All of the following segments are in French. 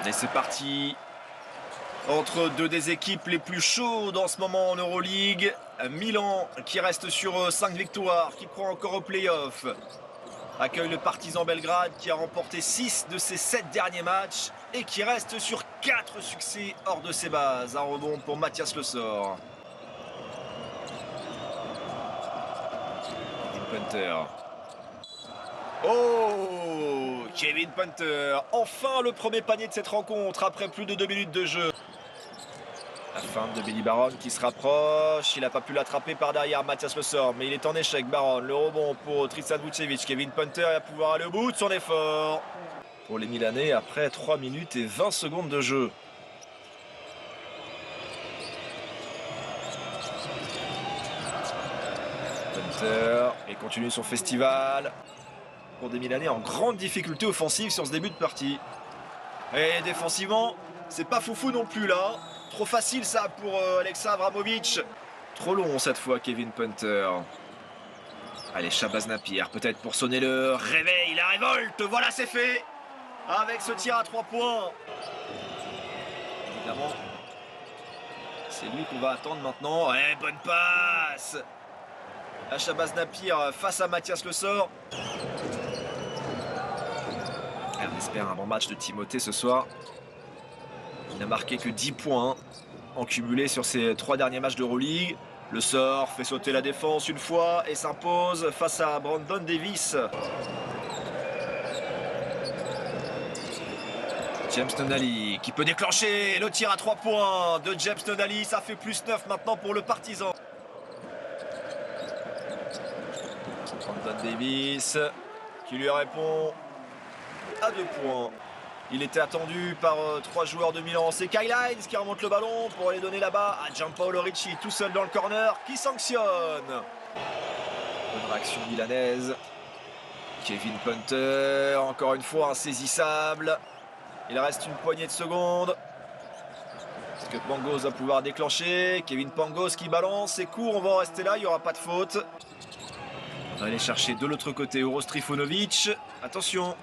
Et c'est parti. Entre deux des équipes les plus chaudes en ce moment en Euroleague. Milan qui reste sur 5 victoires, qui croit encore au play-off. Accueille le Partizan Belgrade qui a remporté 6 de ses 7 derniers matchs et qui reste sur 4 succès hors de ses bases. Un rebond pour Mathias Le Sort. Kevin Punter. Oh, Kevin Punter. Enfin le premier panier de cette rencontre après plus de 2 minutes de jeu. La fin de Billy Baron qui se rapproche. Il n'a pas pu l'attraper par derrière Mathias Le Sort, mais il est en échec. Baron, le rebond pour Tristan Vucevic. Kevin Punter va pouvoir aller au bout de son effort. Pour les Milanais, après 3 minutes et 20 secondes de jeu. Punter, et continue son festival. Pour des Milanais en grande difficulté offensive sur ce début de partie. Et défensivement, c'est pas foufou non plus là. Trop facile ça pour Alexa Avramovic. Trop long cette fois Kevin Punter. Allez, Shabazz Napier peut-être pour sonner le réveil, la révolte. Voilà, c'est fait. Avec ce tir à 3 points. Évidemment, c'est lui qu'on va attendre maintenant. Ouais, bonne passe. À Shabazz Napier face à Mathias Le Sort. On espère un bon match de Timothée ce soir. Il n'a marqué que 10 points en cumulé sur ses 3 derniers matchs d'Euroleague. Le Sort fait sauter la défense une fois et s'impose face à Brandon Davis. James Tonali qui peut déclencher le tir à 3 points de James Tonali. Ça fait plus 9 maintenant pour le Partizan. Brandon Davis qui lui répond à 2 points. Il était attendu par 3 joueurs de Milan. C'est Kyle Hines qui remonte le ballon pour aller donner là-bas à Gianpaolo Ricci, tout seul dans le corner, qui sanctionne. Bonne réaction milanaise. Kevin Punter, encore une fois insaisissable. Il reste une poignée de secondes. Est-ce que Pangos va pouvoir déclencher? Kevin Pangos qui balance, c'est court, on va en rester là, il n'y aura pas de faute. On va aller chercher de l'autre côté Uros Trifunovic. Attention.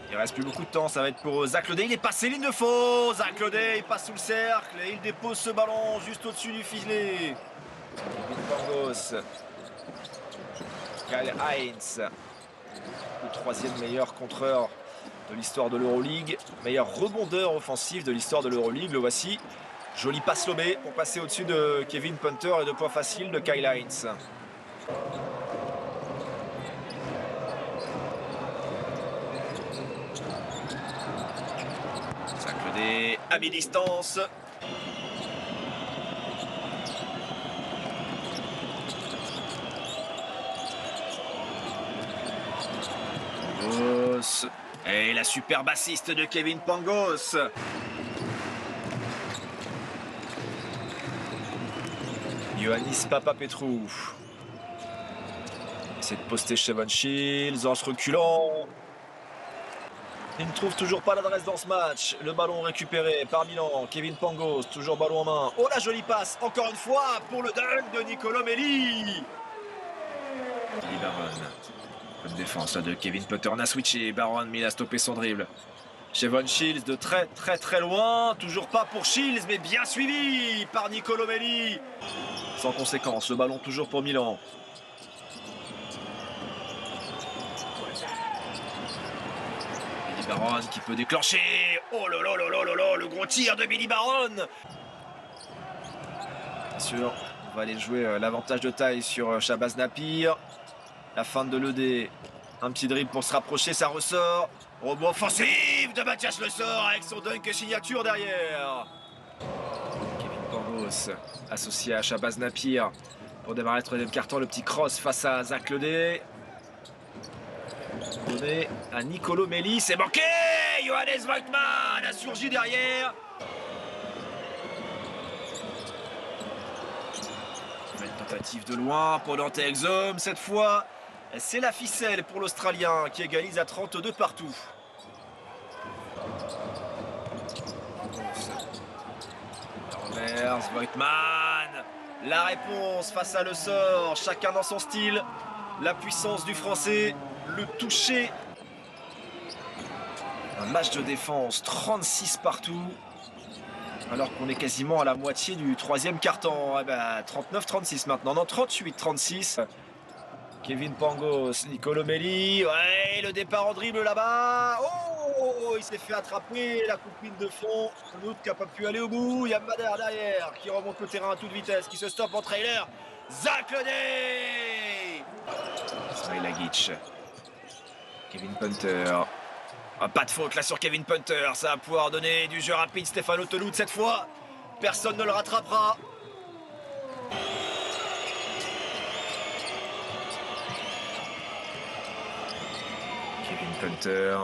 Il reste plus beaucoup de temps, ça va être pour Zach Lodé. Il est passé ligne de faux. Zach Lodé, il passe sous le cercle et il dépose ce ballon juste au-dessus du filet. Kevin Pangos. Kyle Hines. Le 3e meilleur contreur de l'histoire de l'Euroleague. Meilleur rebondeur offensif de l'histoire de l'Euroleague. Le voici. Joli passe lobé pour passer au-dessus de Kevin Punter et de points faciles de Kyle Hines. À mi-distance. Pangos. Et la super bassiste de Kevin Pangos. Ioannis Papapetrou. Essaie de poster Shevon Shields en se reculant. Il ne trouve toujours pas l'adresse dans ce match. Le ballon récupéré par Milan. Kevin Pangos, toujours ballon en main. Oh la jolie passe, encore une fois, pour le dunk de Nicolo Melli. Billy Baron. Bonne défense de Kevin Punter. On a switché. Baron, mais il a stoppé son dribble. Shevon Shields de très loin. Toujours pas pour Shields, mais bien suivi par Nicolo Melli. Sans conséquence, le ballon toujours pour Milan. Baron qui peut déclencher. Oh là là là là là là, le gros tir de Billy Baron. Bien sûr, on va aller jouer l'avantage de taille sur Shabazz Napier. La fin de l'ED. Un petit dribble pour se rapprocher, ça ressort. Rebond offensif de Mathias Le Sort avec son dunk signature derrière. Kevin Pangos associé à Shabazz Napier pour démarrer le 3e carton. Le petit cross face à Zach Lodé. Donné à Nicolo Melli, c'est manqué. Johannes Voigtmann a surgi derrière. Une tentative de loin pour Dante Exum. Cette fois, c'est la ficelle pour l'Australien qui égalise à 32 partout. Romers, Voigtmann. La réponse face à Le Sort. Chacun dans son style. La puissance du Français. Le toucher Un match de défense, 36 partout. Alors qu'on est quasiment à la moitié du troisième quart-temps. 39-36 maintenant, non 38-36. Kevin Pangos, Nicolo Melli, ouais, le départ en dribble là-bas. Oh, il s'est fait attraper, la copine de fond, sans doute qui n'a pas pu aller au bout. Il y a Madère derrière qui remonte le terrain à toute vitesse, qui se stoppe en trailer. Zach Ledey, Ismail Agic, Kevin Punter. Ah, pas de faute là sur Kevin Punter, ça va pouvoir donner du jeu rapide. Stéphano Touloud cette fois, personne ne le rattrapera. Punter.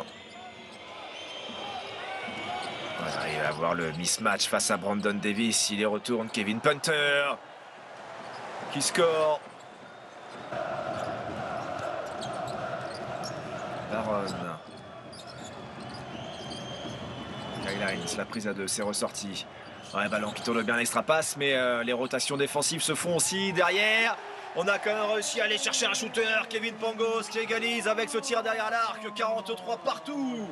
Voilà, il va avoir le mismatch face à Brandon Davis. Il y retourne. Kevin Punter qui score. Baron. Kyle Hines, la prise à deux, c'est ressorti. Ouais, ballon qui tourne bien l'extra passe, mais les rotations défensives se font aussi derrière. On a quand même réussi à aller chercher un shooter, Kevin Pangos qui égalise avec ce tir derrière l'arc, 43 partout.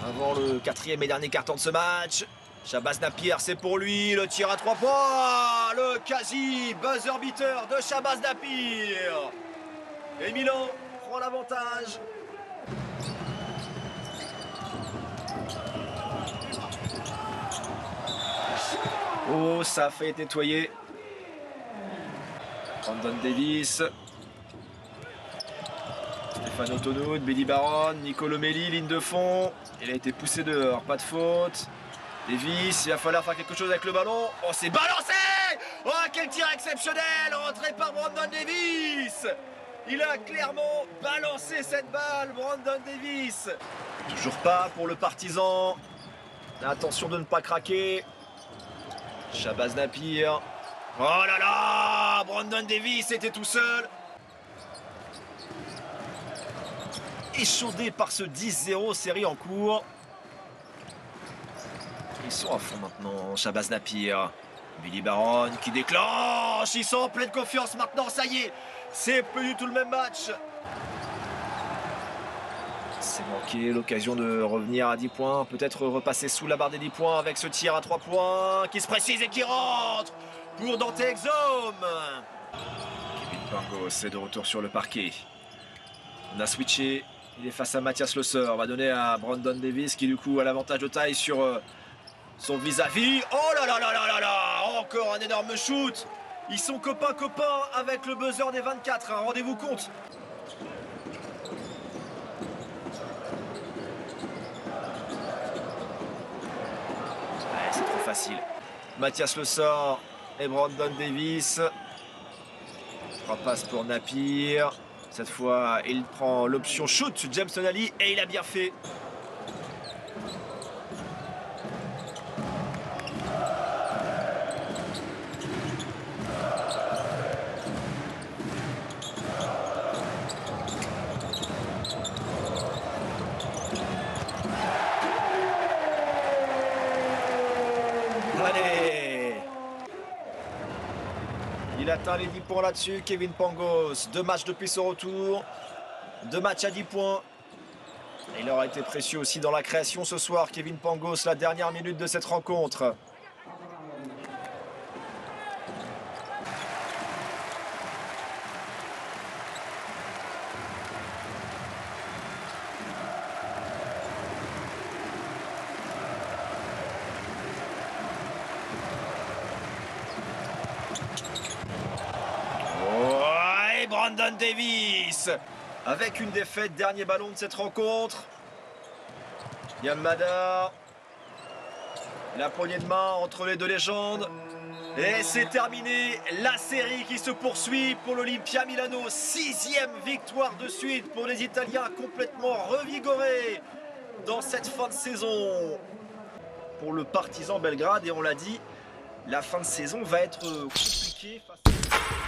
Avant le quatrième et dernier carton de ce match, Shabazz Napier, c'est pour lui, le tir à 3 points, le quasi buzzer beater de Shabazz Napier. Et Milan prend l'avantage. Oh, ça a fait nettoyer. Brandon Davis, Stéphano Touloud, Billy Baron, Nicolo Melli, ligne de fond. Il a été poussé dehors, pas de faute. Davis, il va falloir faire quelque chose avec le ballon. Oh, c'est balancé! Oh, quel tir exceptionnel! Rentré par Brandon Davis! Il a clairement balancé cette balle, Brandon Davis. Toujours pas pour le partisan. Attention de ne pas craquer. Shabazz Napier. Oh là là! Brandon Davis était tout seul. Échaudé par ce 10-0, série en cours. Ils sont à fond maintenant, Shabazz Napier. Billy Baron qui déclenche. Ils sont en pleine confiance maintenant, ça y est. C'est plus du tout le même match. C'est manqué l'occasion de revenir à 10 points. Peut-être repasser sous la barre des 10 points avec ce tir à 3 points qui se précise et qui rentre pour Dante Exum. Kevin Pangos est de retour sur le parquet. On a switché. Il est face à Mathias Le Seur. On va donner à Brandon Davis qui du coup a l'avantage de taille sur son vis-à-vis. Oh là là là là là là! Encore un énorme shoot. Ils sont copains avec le buzzer des 24. Hein. Rendez-vous compte. C'est trop facile. Mathias Le Seur et Brandon Davis. 3 passes pour Napier. Cette fois, il prend l'option shoot, James Tonali, et il a bien fait. Allez! Il atteint les 10 points là-dessus, Kevin Pangos. 2 matchs depuis son retour. 2 matchs à 10 points. Il aura été précieux aussi dans la création ce soir, Kevin Pangos, la dernière minute de cette rencontre. Brandon Davis avec une défaite, dernier ballon de cette rencontre. Yamada, la poignée de main entre les deux légendes. Et c'est terminé, la série qui se poursuit pour l'Olympia Milano. 6e victoire de suite pour les Italiens, complètement revigorés dans cette fin de saison pour le Partizan Belgrade. Et on l'a dit, la fin de saison va être compliquée face à...